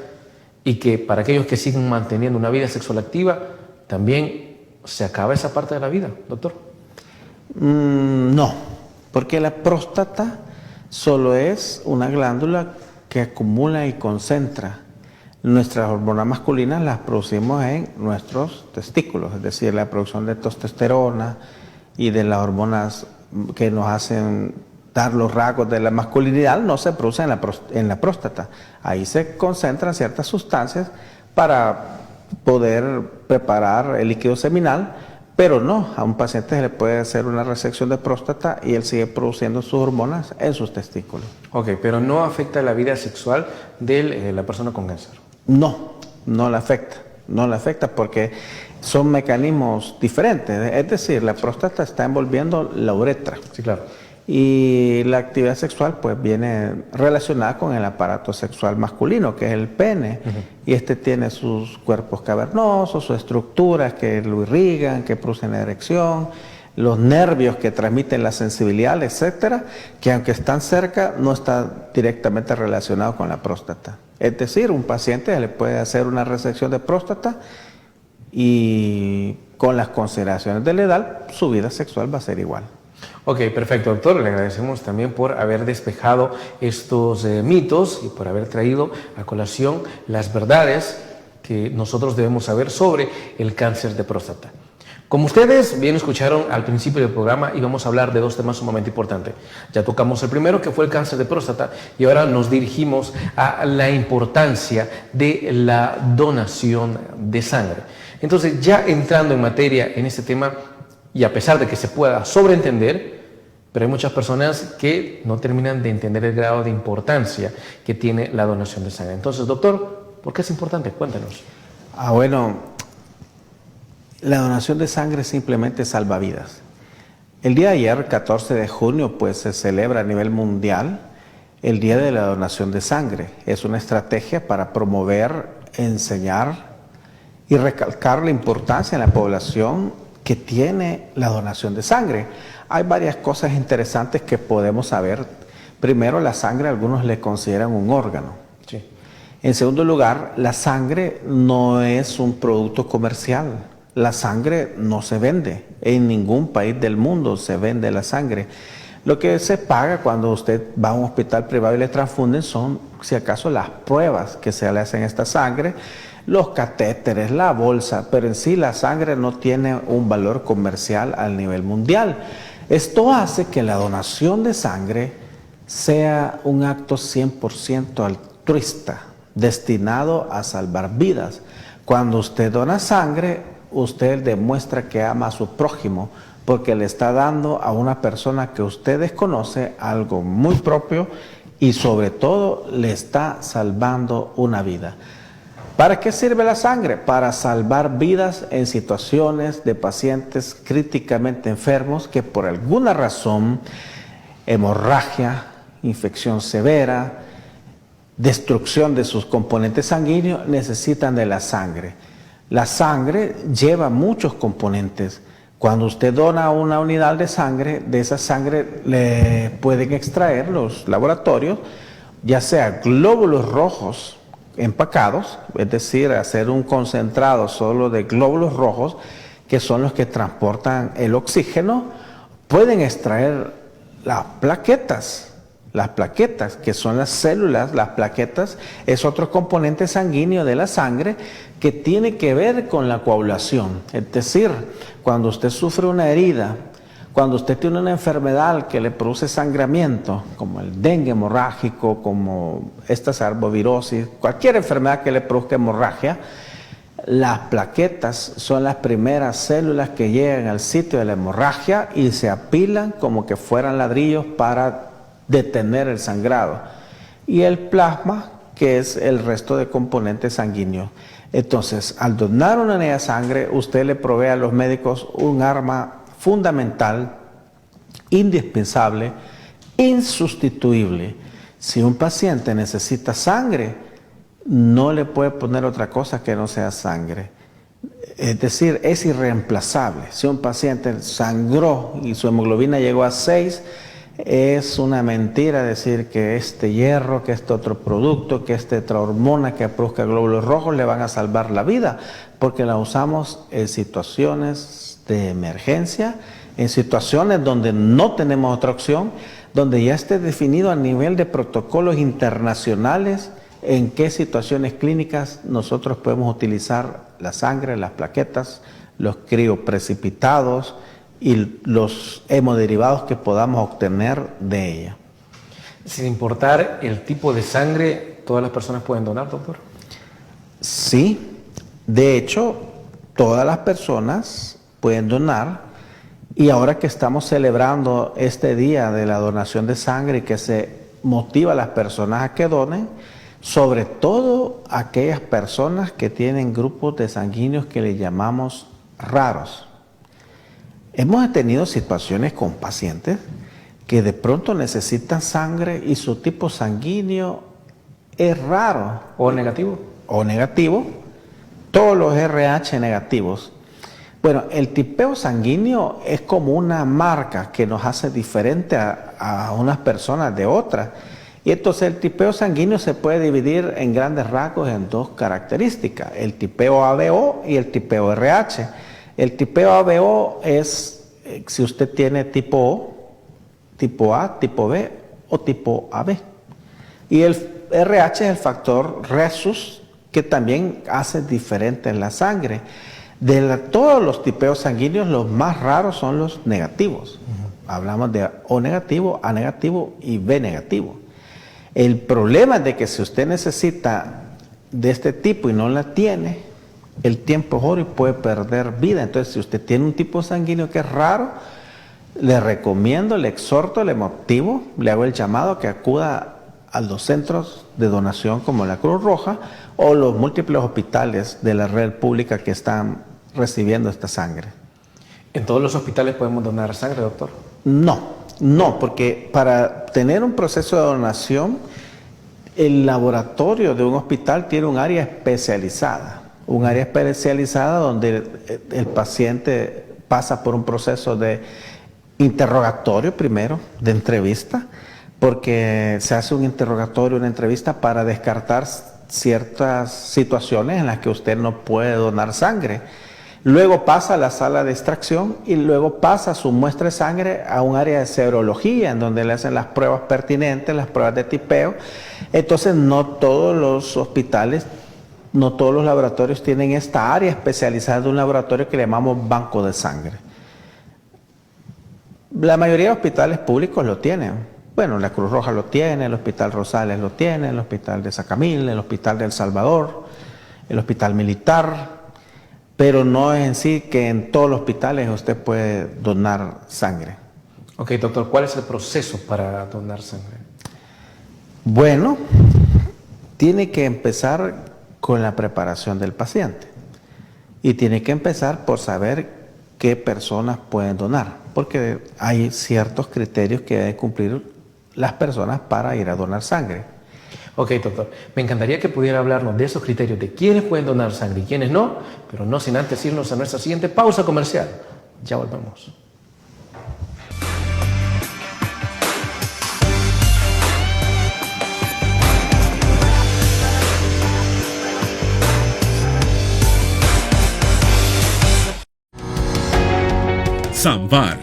y que para aquellos que siguen manteniendo una vida sexual activa, también se acaba esa parte de la vida, doctor?
No, porque la próstata solo es una glándula que acumula y concentra. Nuestras hormonas masculinas las producimos en nuestros testículos, es decir, la producción de testosterona y de las hormonas que nos hacen dar los rasgos de la masculinidad no se producen en la próstata. Ahí se concentran ciertas sustancias para poder preparar el líquido seminal, pero no, a un paciente se le puede hacer una resección de próstata y él sigue produciendo sus hormonas en sus testículos.
Ok, pero no afecta la vida sexual de la persona con cáncer.
No la afecta porque son mecanismos diferentes. Es decir, la próstata está envolviendo la uretra.
Sí, claro.
Y la actividad sexual pues viene relacionada con el aparato sexual masculino, que es el pene. Y este tiene sus cuerpos cavernosos, sus estructuras que lo irrigan, que producen erección, los nervios que transmiten la sensibilidad, etcétera, que aunque están cerca, no está directamente relacionado con la próstata. Es decir, un paciente le puede hacer una resección de próstata y con las consideraciones de la edad, su vida sexual va a ser igual.
Ok, perfecto, doctor. Le agradecemos también por haber despejado estos mitos y por haber traído a colación las verdades que nosotros debemos saber sobre el cáncer de próstata. Como ustedes bien escucharon al principio del programa, íbamos a hablar de dos temas sumamente importantes. Ya tocamos el primero, que fue el cáncer de próstata, y ahora nos dirigimos a la importancia de la donación de sangre. Entonces, ya entrando en materia en este tema, y a pesar de que se pueda sobreentender, pero hay muchas personas que no terminan de entender el grado de importancia que tiene la donación de sangre. Entonces, doctor, ¿por qué es importante? Cuéntanos.
Bueno, la donación de sangre simplemente salva vidas. El día de ayer, 14 de junio, pues se celebra a nivel mundial el Día de la Donación de Sangre. Es una estrategia para promover, enseñar y recalcar la importancia en la población que tiene la donación de sangre. Hay varias cosas interesantes que podemos saber. Primero, la sangre algunos le consideran un órgano.
Sí.
En segundo lugar, la sangre no es un producto comercial. La sangre no se vende. En ningún país del mundo se vende la sangre. Lo que se paga cuando usted va a un hospital privado y le transfunden son, si acaso, las pruebas que se le hacen a esta sangre, los catéteres, la bolsa, pero en sí la sangre no tiene un valor comercial al nivel mundial. Esto hace que la donación de sangre sea un acto 100% altruista, destinado a salvar vidas. Cuando usted dona sangre, usted demuestra que ama a su prójimo, porque le está dando a una persona que usted desconoce algo muy propio y sobre todo le está salvando una vida. ¿Para qué sirve la sangre? Para salvar vidas en situaciones de pacientes críticamente enfermos que por alguna razón, hemorragia, infección severa, destrucción de sus componentes sanguíneos, necesitan de la sangre. La sangre lleva muchos componentes. Cuando usted dona una unidad de sangre, de esa sangre le pueden extraer los laboratorios, ya sea glóbulos rojos empacados, es decir, hacer un concentrado solo de glóbulos rojos, que son los que transportan el oxígeno. Pueden extraer las plaquetas, que son las células. Las plaquetas es otro componente sanguíneo de la sangre que tiene que ver con la coagulación. Es decir, cuando usted sufre una herida, cuando usted tiene una enfermedad que le produce sangramiento, como el dengue hemorrágico, como estas arbovirosis, cualquier enfermedad que le produzca hemorragia, las plaquetas son las primeras células que llegan al sitio de la hemorragia y se apilan como que fueran ladrillos para detener el sangrado. Y el plasma, que es el resto de componentes sanguíneos. Entonces, al donar una unidad de sangre, usted le provee a los médicos un arma fundamental, indispensable, insustituible. Si un paciente necesita sangre, no le puede poner otra cosa que no sea sangre. Es decir, es irreemplazable. Si un paciente sangró y su hemoglobina llegó a 6, es una mentira decir que este hierro, que este otro producto, que esta otra hormona que produzca glóbulos rojos le van a salvar la vida, porque la usamos en situaciones de emergencia, en situaciones donde no tenemos otra opción, donde ya esté definido a nivel de protocolos internacionales en qué situaciones clínicas nosotros podemos utilizar la sangre, las plaquetas, los crioprecipitados y los hemoderivados que podamos obtener de ella.
Sin importar el tipo de sangre, ¿todas las personas pueden donar, doctor?
Sí, de hecho, todas las personas pueden donar, y ahora que estamos celebrando este día de la donación de sangre y que se motiva a las personas a que donen, sobre todo aquellas personas que tienen grupos de sanguíneos que le llamamos raros. Hemos tenido situaciones con pacientes que de pronto necesitan sangre y su tipo sanguíneo es raro.
¿O negativo?
O negativo. Todos los RH negativos. Bueno, el tipeo sanguíneo es como una marca que nos hace diferente a unas personas de otras. Y entonces el tipeo sanguíneo se puede dividir en grandes rasgos en dos características, el tipeo ABO y el tipeo RH. El tipeo ABO es si usted tiene tipo O, tipo A, tipo B o tipo AB. Y el RH es el factor Rhesus, que también hace diferente en la sangre. De todos los tipeos sanguíneos, los más raros son los negativos. Hablamos de O negativo, A negativo y B negativo. El problema es de que si usted necesita de este tipo y no la tiene, el tiempo es oro y puede perder vida. Entonces, si usted tiene un tipo sanguíneo que es raro, le recomiendo, le exhorto, le motivo, le hago el llamado a que acuda a los centros de donación como la Cruz Roja o los múltiples hospitales de la red pública que están recibiendo esta sangre.
¿En todos los hospitales podemos donar sangre, doctor?
No, porque para tener un proceso de donación, el laboratorio de un hospital tiene un área especializada. Un área especializada donde el paciente pasa por un proceso de interrogatorio primero, de entrevista, porque se hace un interrogatorio, una entrevista para descartar ciertas situaciones en las que usted no puede donar sangre. Luego pasa a la sala de extracción y luego pasa su muestra de sangre a un área de serología en donde le hacen las pruebas pertinentes, las pruebas de tipeo. Entonces no todos los hospitales, no todos los laboratorios tienen esta área especializada de un laboratorio que le llamamos banco de sangre. La mayoría de hospitales públicos lo tienen. Bueno, la Cruz Roja lo tiene, el Hospital Rosales lo tiene, el Hospital de Sacamil, el Hospital de El Salvador, el Hospital Militar, pero no es en sí que en todos los hospitales usted puede donar sangre.
Ok, doctor, ¿cuál es el proceso para donar sangre?
Bueno, tiene que empezar con la preparación del paciente y tiene que empezar por saber qué personas pueden donar, porque hay ciertos criterios que deben cumplir las personas para ir a donar sangre.
Ok, doctor, me encantaría que pudiera hablarnos de esos criterios de quiénes pueden donar sangre y quiénes no, pero no sin antes irnos a nuestra siguiente pausa comercial. Ya volvemos.
Samvar,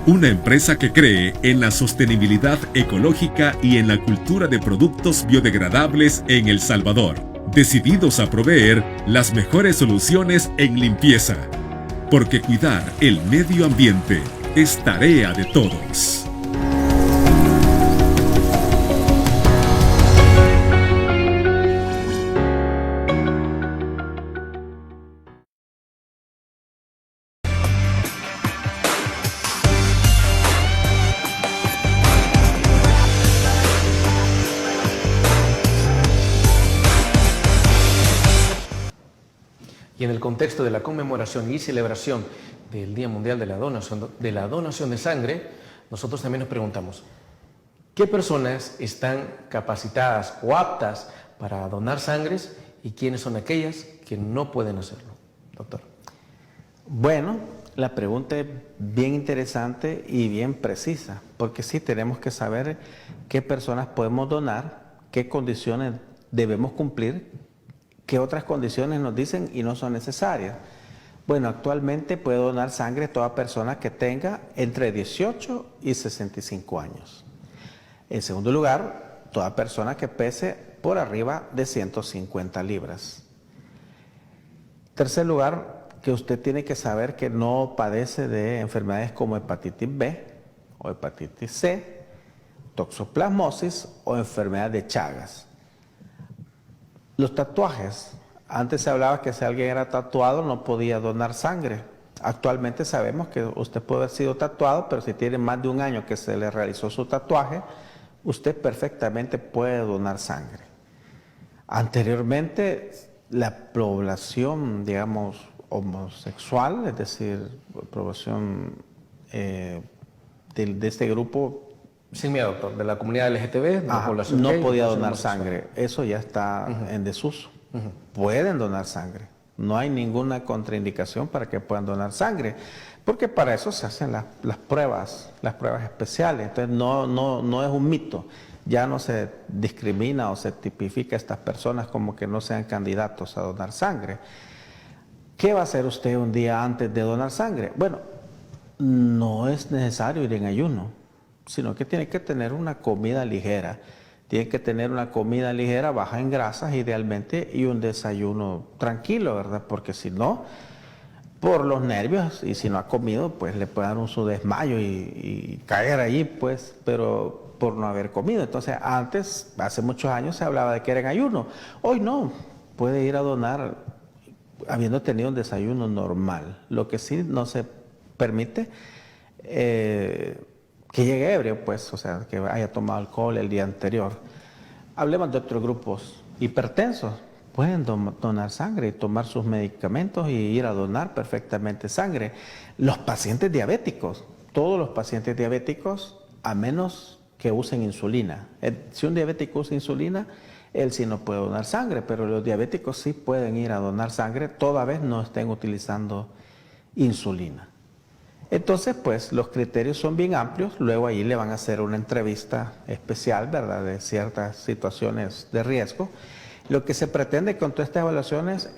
una empresa que cree en la sostenibilidad ecológica y en la cultura de productos biodegradables en El Salvador, decididos a proveer las mejores soluciones en limpieza, porque cuidar el medio ambiente es tarea de todos.
Y en el contexto de la conmemoración y celebración del Día Mundial de la Donación de Sangre, nosotros también nos preguntamos, ¿qué personas están capacitadas o aptas para donar sangres y quiénes son aquellas que no pueden hacerlo? Doctor.
Bueno, la pregunta es bien interesante y bien precisa, porque sí tenemos que saber qué personas podemos donar, qué condiciones debemos cumplir, qué otras condiciones nos dicen y no son necesarias. Bueno, actualmente puede donar sangre toda persona que tenga entre 18 y 65 años. En segundo lugar, toda persona que pese por arriba de 150 libras. Tercer lugar, que usted tiene que saber que no padece de enfermedades como hepatitis B o hepatitis C, toxoplasmosis o enfermedad de Chagas. Los tatuajes. Antes se hablaba que si alguien era tatuado no podía donar sangre. Actualmente sabemos que usted puede haber sido tatuado, pero si tiene más de un año que se le realizó su tatuaje, usted perfectamente puede donar sangre. Anteriormente, la población, digamos, homosexual, es decir, población de este grupo,
Sin miedo, doctor, de la comunidad LGTB, de la población
no
gay,
podía
población
donar
homosexual.
sangre. Eso ya está en desuso. Pueden donar sangre. No hay ninguna contraindicación para que puedan donar sangre, porque para eso se hacen las pruebas especiales. Entonces no es un mito. Ya no se discrimina o se tipifica a estas personas como que no sean candidatos a donar sangre. ¿Qué va a hacer usted un día antes de donar sangre? Bueno, no es necesario ir en ayuno, sino que tiene que tener una comida ligera. Tiene que tener una comida ligera, baja en grasas idealmente, y un desayuno tranquilo, ¿verdad? Porque si no, por los nervios, y si no ha comido, pues le puede dar un su desmayo y caer allí, pues, pero por no haber comido. Entonces, antes, hace muchos años, se hablaba de que era en ayuno. Hoy no, puede ir a donar habiendo tenido un desayuno normal. Lo que sí no se permite que llegue ebrio, pues, o sea, que haya tomado alcohol el día anterior. Hablemos de otros grupos hipertensos. Pueden donar sangre y tomar sus medicamentos y ir a donar perfectamente sangre. Los pacientes diabéticos, todos los pacientes diabéticos, a menos que usen insulina. Si un diabético usa insulina, él sí no puede donar sangre, pero los diabéticos sí pueden ir a donar sangre toda vez no estén utilizando insulina. Entonces, pues, los criterios son bien amplios. Luego ahí le van a hacer una entrevista especial, ¿verdad?, de ciertas situaciones de riesgo. Lo que se pretende con todas estas evaluaciones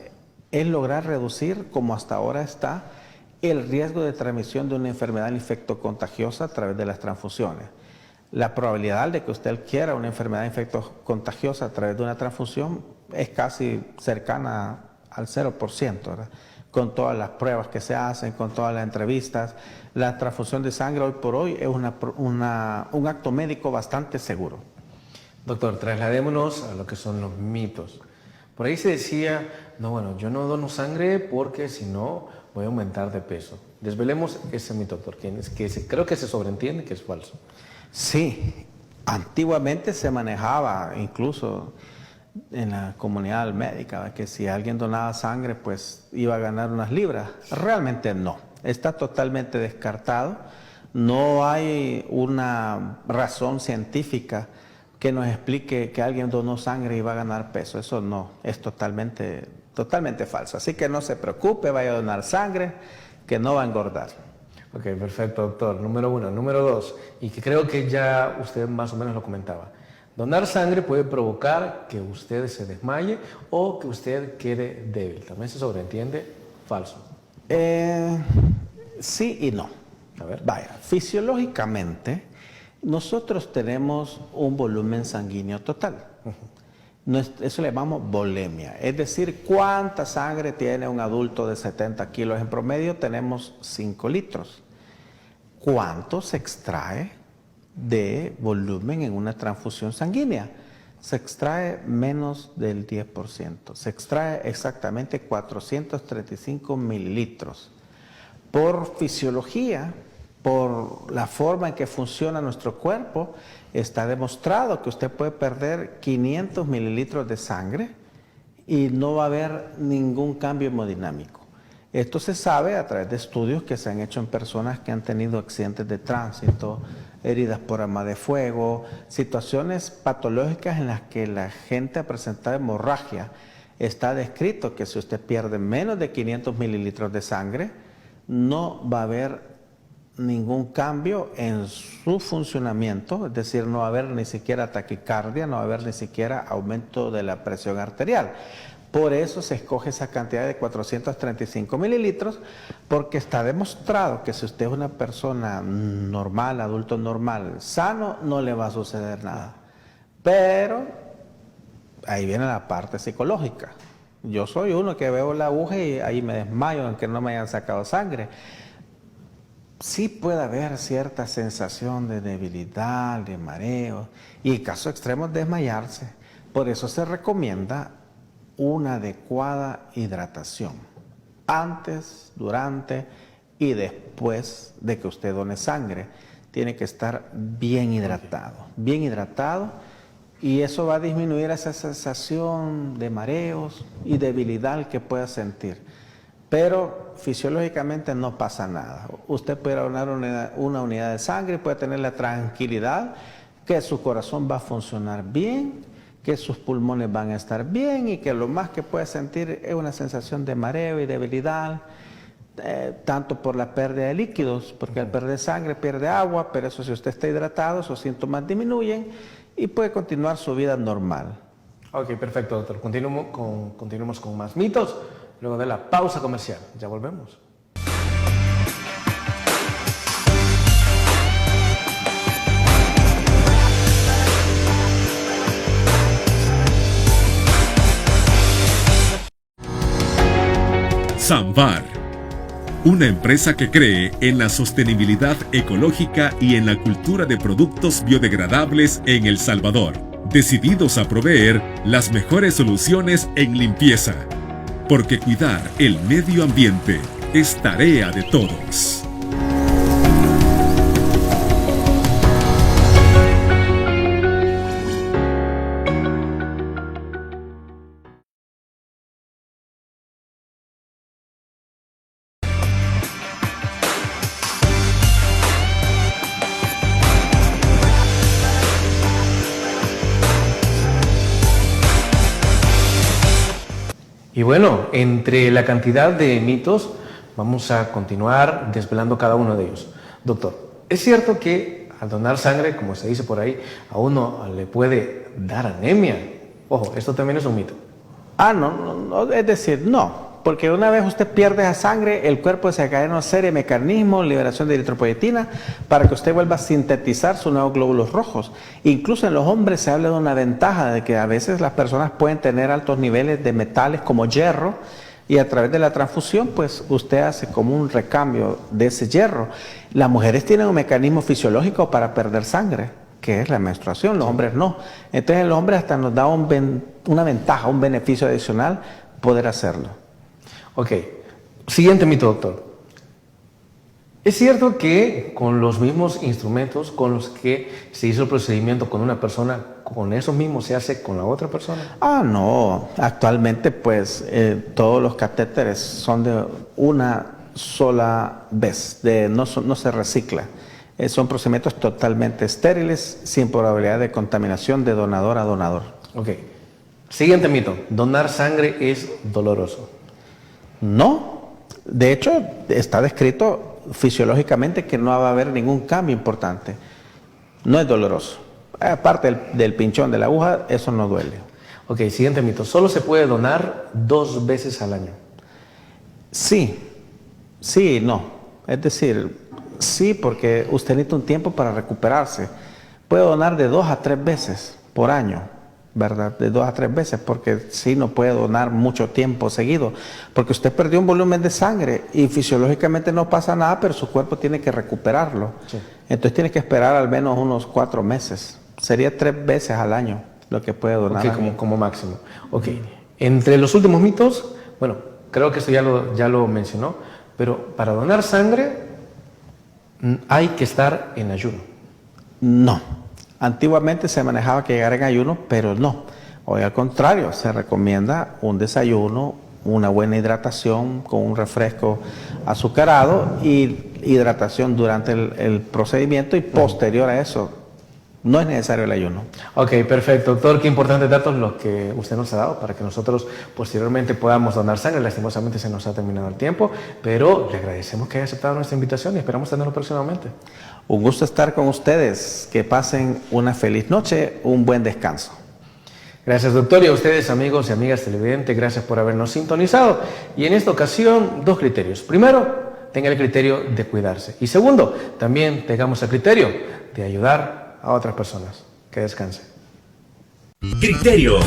es lograr reducir, como hasta ahora está, el riesgo de transmisión de una enfermedad infectocontagiosa a través de las transfusiones. La probabilidad de que usted adquiera una enfermedad infectocontagiosa a través de una transfusión es casi cercana al 0%, ¿verdad?, con todas las pruebas que se hacen, con todas las entrevistas. La transfusión de sangre hoy por hoy es un acto médico bastante seguro.
Doctor, trasladémonos a lo que son los mitos. Por ahí se decía, no, bueno, yo no dono sangre porque si no voy a aumentar de peso. Desvelemos ese mito, doctor, creo que se sobreentiende que es falso.
Sí, antiguamente se manejaba incluso en la comunidad médica que si alguien donaba sangre pues iba a ganar unas libras. Realmente no, está totalmente descartado. No hay una razón científica que nos explique que alguien donó sangre y va a ganar peso. Eso no, es totalmente falso. Así que no se preocupe, vaya a donar sangre, que no va a engordar.
Ok, perfecto, doctor. Número 1. Número 2, y que creo que ya usted más o menos lo comentaba. Donar sangre puede provocar que usted se desmaye o que usted quede débil. ¿También se sobreentiende? Falso.
Sí y no.
A ver.
Vaya, fisiológicamente, nosotros tenemos un volumen sanguíneo total. Eso le llamamos volemia. Es decir, ¿cuánta sangre tiene un adulto de 70 kilos en promedio? Tenemos 5 litros. ¿Cuánto se extrae de volumen en una transfusión sanguínea? Se extrae menos del 10%. Se extrae exactamente 435 mililitros. Por fisiología, por la forma en que funciona nuestro cuerpo, está demostrado que usted puede perder 500 mililitros de sangre y no va a haber ningún cambio hemodinámico. Esto se sabe a través de estudios que se han hecho en personas que han tenido accidentes de tránsito, heridas por arma de fuego, situaciones patológicas en las que la gente ha presentado hemorragia. Está descrito que si usted pierde menos de 500 mililitros de sangre, no va a haber ningún cambio en su funcionamiento, es decir, no va a haber ni siquiera taquicardia, no va a haber ni siquiera aumento de la presión arterial. Por eso se escoge esa cantidad de 435 mililitros, porque está demostrado que si usted es una persona normal, adulto normal, sano, no le va a suceder nada. Pero ahí viene la parte psicológica. Yo soy uno que veo la aguja y ahí me desmayo, aunque no me hayan sacado sangre. Sí puede haber cierta sensación de debilidad, de mareo y en caso extremo desmayarse. Por eso se recomienda una adecuada hidratación antes, durante y después de que usted done sangre. Tiene que estar bien hidratado y eso va a disminuir esa sensación de mareos y debilidad que pueda sentir. Pero fisiológicamente no pasa nada. Usted puede donar una unidad de sangre y puede tener la tranquilidad que su corazón va a funcionar bien, que sus pulmones van a estar bien y que lo más que puede sentir es una sensación de mareo y debilidad, tanto por la pérdida de líquidos, porque al perder sangre pierde agua, pero eso si usted está hidratado, esos síntomas disminuyen y puede continuar su vida normal.
Ok, perfecto, doctor. Continuamos con más mitos. Luego de la pausa comercial. Ya volvemos.
Samvar, una empresa que cree en la sostenibilidad ecológica y en la cultura de productos biodegradables en El Salvador, decididos a proveer las mejores soluciones en limpieza. Porque cuidar el medio ambiente es tarea de todos.
Y bueno, entre la cantidad de mitos, vamos a continuar desvelando cada uno de ellos. Doctor, ¿es cierto que al donar sangre, como se dice por ahí, a uno le puede dar anemia? Ojo, esto también es un mito.
No, es decir, no. Porque una vez usted pierde esa sangre, el cuerpo desencadena una serie de mecanismos, liberación de eritropoyetina, para que usted vuelva a sintetizar sus nuevos glóbulos rojos. Incluso en los hombres se habla de una ventaja de que a veces las personas pueden tener altos niveles de metales como hierro, y a través de la transfusión, pues usted hace como un recambio de ese hierro. Las mujeres tienen un mecanismo fisiológico para perder sangre, que es la menstruación, los hombres no. Entonces en los hombres hasta nos da una ventaja, un beneficio adicional poder hacerlo.
Ok, siguiente mito, doctor. ¿Es cierto que con los mismos instrumentos con los que se hizo el procedimiento con una persona, con esos mismos se hace con la otra persona?
No. Actualmente, pues, todos los catéteres son de una sola vez, no se recicla. Son procedimientos totalmente estériles, sin probabilidad de contaminación de donador a donador.
Ok. Siguiente mito. ¿Donar sangre es doloroso?
No, De hecho, está descrito fisiológicamente que no va a haber ningún cambio importante. No es doloroso. Aparte del pinchón de la aguja, eso no duele.
Ok, siguiente mito. Solo se puede donar 2 veces al año.
Sí, sí y no. Es decir, sí, porque usted necesita un tiempo para recuperarse. Puede donar de 2 a 3 veces por año, ¿verdad? De 2 a 3 veces, porque sí no puede donar mucho tiempo seguido, porque usted perdió un volumen de sangre y fisiológicamente no pasa nada, pero su cuerpo tiene que recuperarlo. Sí. Entonces tiene que esperar al menos unos 4 meses. Sería 3 veces al año lo que puede donar.
Ok, como máximo. Ok, entre los últimos mitos, bueno, creo que esto ya lo mencionó, pero para donar sangre hay que estar en ayuno.
No. Antiguamente se manejaba que llegara en ayuno, pero no. Hoy al contrario, se recomienda un desayuno, una buena hidratación con un refresco azucarado y hidratación durante el procedimiento y posterior a eso. No es necesario el ayuno.
Ok, perfecto. Doctor, qué importantes datos los que usted nos ha dado para que nosotros posteriormente podamos donar sangre. Lastimosamente se nos ha terminado el tiempo, pero le agradecemos que haya aceptado nuestra invitación y esperamos tenerlo próximamente.
Un gusto estar con ustedes. Que pasen una feliz noche, un buen descanso.
Gracias, doctor, y a ustedes, amigos y amigas televidentes, gracias por habernos sintonizado. Y en esta ocasión, 2 criterios. Primero, tenga el criterio de cuidarse. Y segundo, también tengamos el criterio de ayudar a otras personas. Que descanse.
Criterios.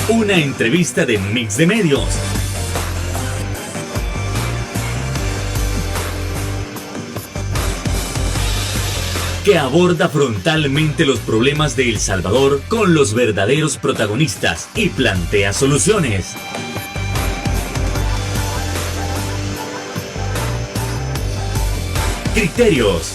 Una entrevista de Mix de Medios. Que aborda frontalmente los problemas de El Salvador con los verdaderos protagonistas y plantea soluciones. Criterios.